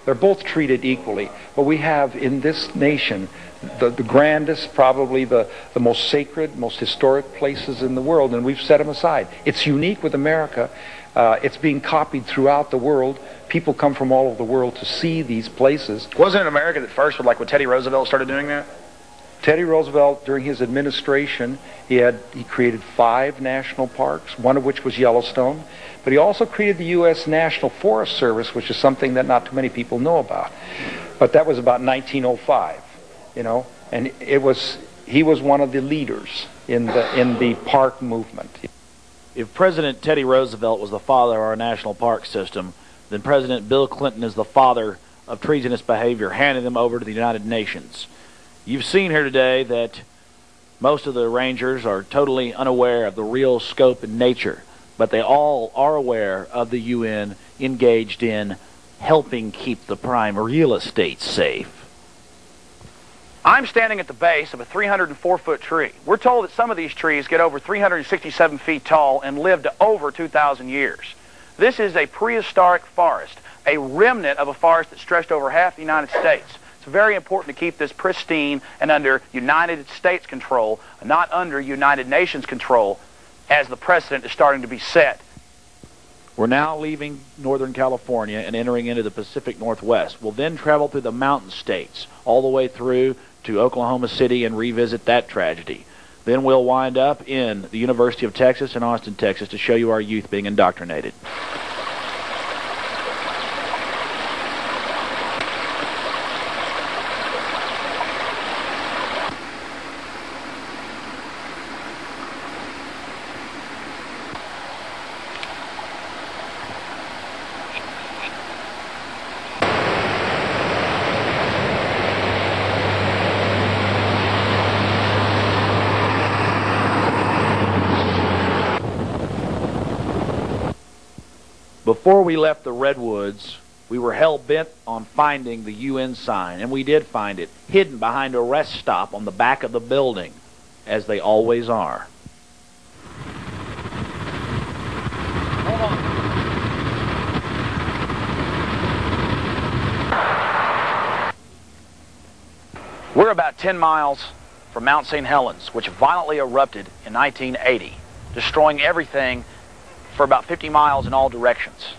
They're both treated equally, but we have in this nation the grandest, probably the most sacred, most historic places in the world, and we've set them aside. It's unique with America. It's being copied throughout the world. People come from all over the world to see these places. Wasn't it America that first, when Teddy Roosevelt started doing that? Teddy Roosevelt, during his administration, he created 5 national parks, one of which was Yellowstone. But he also created the U.S. National Forest Service, which is something that not too many people know about. But that was about 1905, you know, and he was one of the leaders in the park movement. If President Teddy Roosevelt was the father of our national park system, then President Bill Clinton is the father of treasonous behavior, handing them over to the United Nations. You've seen here today that most of the rangers are totally unaware of the real scope and nature, but they all are aware of the UN engaged in helping keep the prime real estate safe. I'm standing at the base of a 304-foot tree. We're told that some of these trees get over 367 feet tall and live to over 2,000 years. This is a prehistoric forest, a remnant of a forest that stretched over half the United States. It's very important to keep this pristine and under United States control, not under United Nations control, as the precedent is starting to be set. We're now leaving Northern California and entering into the Pacific Northwest. We'll then travel through the mountain states, all the way through to Oklahoma City and revisit that tragedy. Then we'll wind up in the University of Texas in Austin, Texas, to show you our youth being indoctrinated. Before we left the Redwoods, we were hell-bent on finding the UN sign, and we did find it, hidden behind a rest stop on the back of the building, as they always are. Hold on. We're about 10 miles from Mount St. Helens, which violently erupted in 1980, destroying everything for about 50 miles in all directions.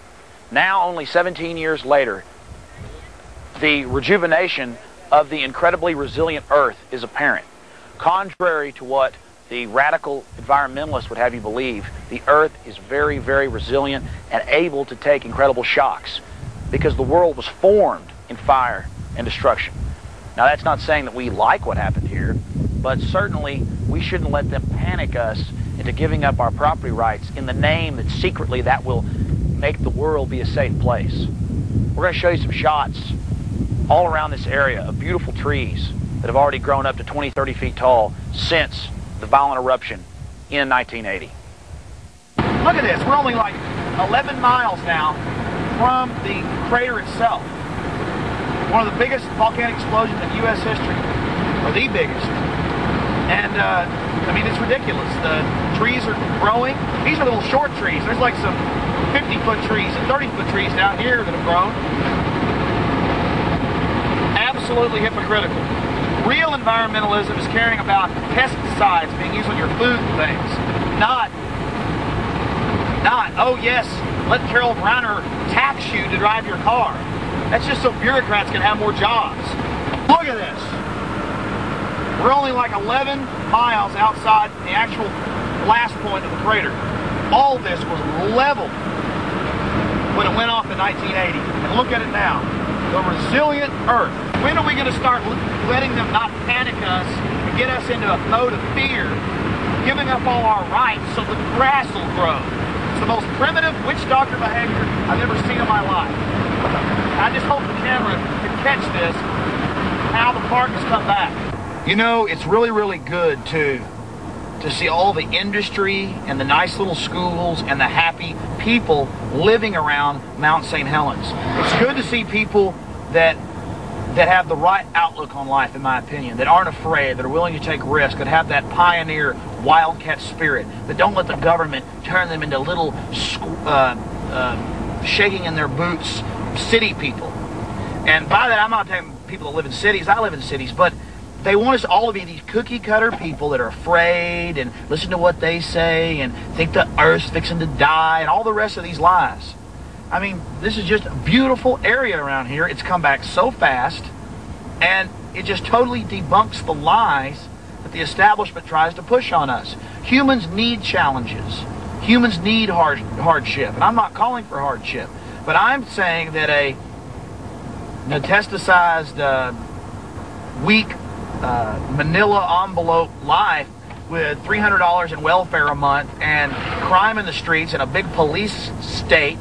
Now, only 17 years later, the rejuvenation of the incredibly resilient Earth is apparent. Contrary to what the radical environmentalists would have you believe, the Earth is very, very resilient and able to take incredible shocks because the world was formed in fire and destruction. Now, that's not saying that we like what happened here, but certainly we shouldn't let them panic us into giving up our property rights in the name that secretly that will make the world be a safe place. We're going to show you some shots all around this area of beautiful trees that have already grown up to 20, 30 feet tall since the violent eruption in 1980. Look at this. We're only like 11 miles now from the crater itself. One of the biggest volcanic explosions in U.S. history, or the biggest. And, I mean, it's ridiculous. The trees are growing. These are little short trees. There's like some 50-foot trees and 30-foot trees down here that have grown. Absolutely hypocritical. Real environmentalism is caring about pesticides being used on your food and things. Not, oh yes, let Carol Browner tax you to drive your car. That's just so bureaucrats can have more jobs. Look at this. We're only like 11 miles outside the actual blast point of the crater. All this was leveled when it went off in 1980. And look at it now. The resilient Earth. When are we going to start letting them not panic us and get us into a mode of fear, giving up all our rights so the grass will grow? It's the most primitive witch doctor behavior I've ever seen in my life. I just hope the camera can catch this, how the park has come back. You know, it's really, really good to see all the industry and the nice little schools and the happy people living around Mount St. Helens. It's good to see people that have the right outlook on life, in my opinion, that aren't afraid, that are willing to take risks, that have that pioneer wildcat spirit, that don't let the government turn them into little shaking in their boots city people. And by that, I'm not talking people that live in cities. I live in cities, but they want us all to be these cookie-cutter people that are afraid and listen to what they say and think the earth's fixing to die and all the rest of these lies. I mean, this is just a beautiful area around here. It's come back so fast, and it just totally debunks the lies that the establishment tries to push on us. Humans need challenges. Humans need hardship. And I'm not calling for hardship, but I'm saying that a metastasized, weak manila envelope life with $300 in welfare a month and crime in the streets and a big police state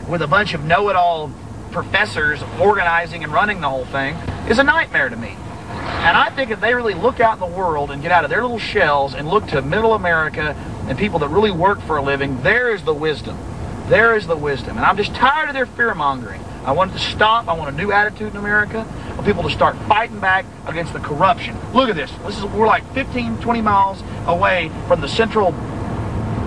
with a bunch of know-it-all professors organizing and running the whole thing is a nightmare to me. And I think if they really look out in the world and get out of their little shells and look to middle America and people that really work for a living, there is the wisdom. There is the wisdom. And I'm just tired of their fear-mongering. I want it to stop. I want a new attitude in America. I want people to start fighting back against the corruption. Look at this. We're like 15, 20 miles away from the central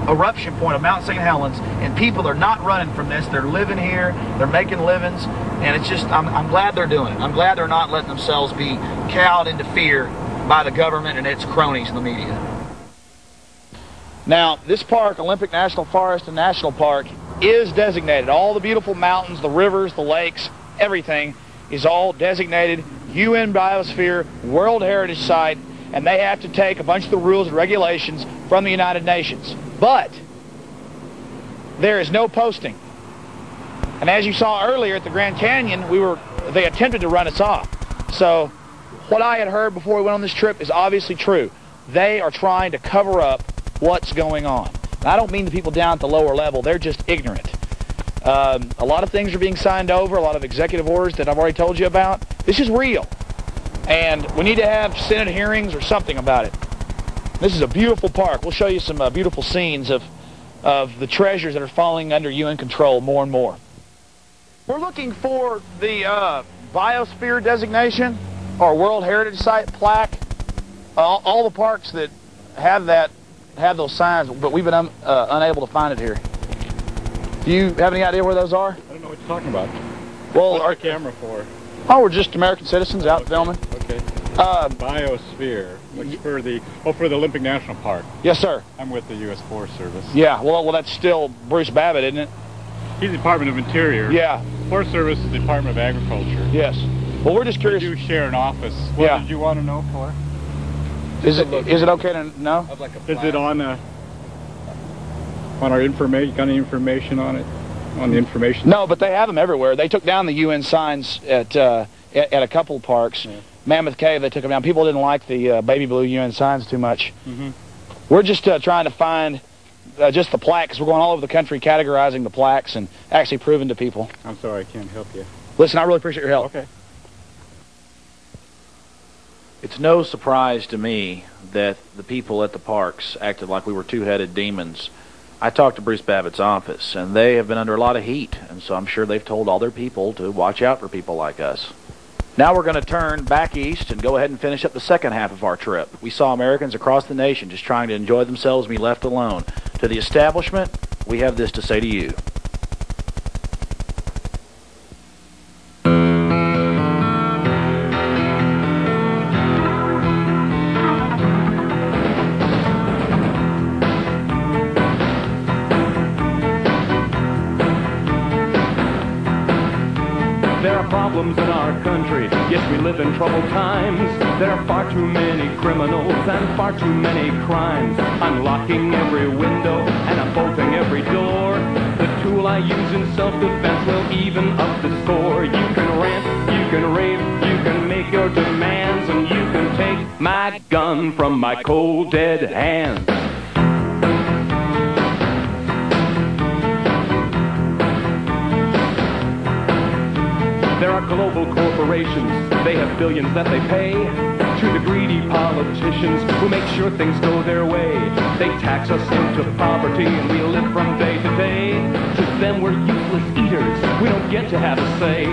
eruption point of Mount St. Helens, and people are not running from this. They're living here. They're making livings, and it's just, I'm glad they're doing it. I'm glad they're not letting themselves be cowed into fear by the government and its cronies in the media. Now, this park, Olympic National Forest and National Park, is designated. All the beautiful mountains, the rivers, the lakes, everything is all designated UN Biosphere World Heritage Site, and they have to take a bunch of the rules and regulations from the United Nations. But there is no posting. And as you saw earlier at the Grand Canyon, they attempted to run us off. So what I had heard before we went on this trip is obviously true. They are trying to cover up what's going on. And I don't mean the people down at the lower level. They're just ignorant. A lot of things are being signed over, a lot of executive orders that I've already told you about. This is real. And we need to have Senate hearings or something about it. This is a beautiful park. We'll show you some beautiful scenes of the treasures that are falling under UN control more and more. We're looking for the Biosphere designation or World Heritage Site plaque. All the parks that have those signs, but we've been unable to find it here. Do you have any idea where those are? I don't know what you're talking about. Well, what's our camera for? Oh, we're just American citizens out filming. Okay. Biosphere. For the Olympic National Park. Yes, sir. I'm with the U.S. Forest Service. Yeah. Well, that's still Bruce Babbitt, isn't it? He's the Department of Interior. Yeah. Forest Service is the Department of Agriculture. Yes. Well, we're just curious. We do share an office. What did you want to know for? Is it okay to know? Is it on our information? Got any information on it? On the information? No, but they have them everywhere. They took down the UN signs at a couple parks. Yeah. Mammoth Cave, they took them down. People didn't like the baby blue UN signs too much. Mm-hmm. We're just trying to find just the plaques. We're going all over the country categorizing the plaques and actually proving to people. I'm sorry, I can't help you. Listen, I really appreciate your help. Okay. It's no surprise to me that the people at the parks acted like we were two-headed demons. I talked to Bruce Babbitt's office, and they have been under a lot of heat, and so I'm sure they've told all their people to watch out for people like us. Now we're going to turn back east and go ahead and finish up the second half of our trip. We saw Americans across the nation just trying to enjoy themselves and be left alone. To the establishment, we have this to say to you. There are problems in our country, yes, we live in troubled times. There are far too many criminals and far too many crimes. I'm locking every window and I'm bolting every door. The tool I use in self-defense will even up the score. You can rant, you can rave, you can make your demands, and you can take my gun from my cold dead hands. There are global corporations, they have billions that they pay to the greedy politicians who make sure things go their way. They tax us into poverty and we live from day to day. To them we're useless eaters, we don't get to have a say.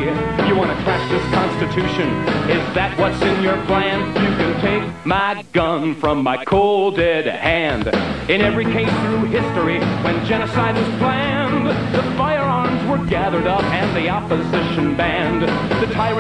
You want to crash this Constitution, is that what's in your plan? You can take my gun from my cold dead hand. In every case through history, when genocide was planned, the firearms were gathered up and the opposition banned. The tyrants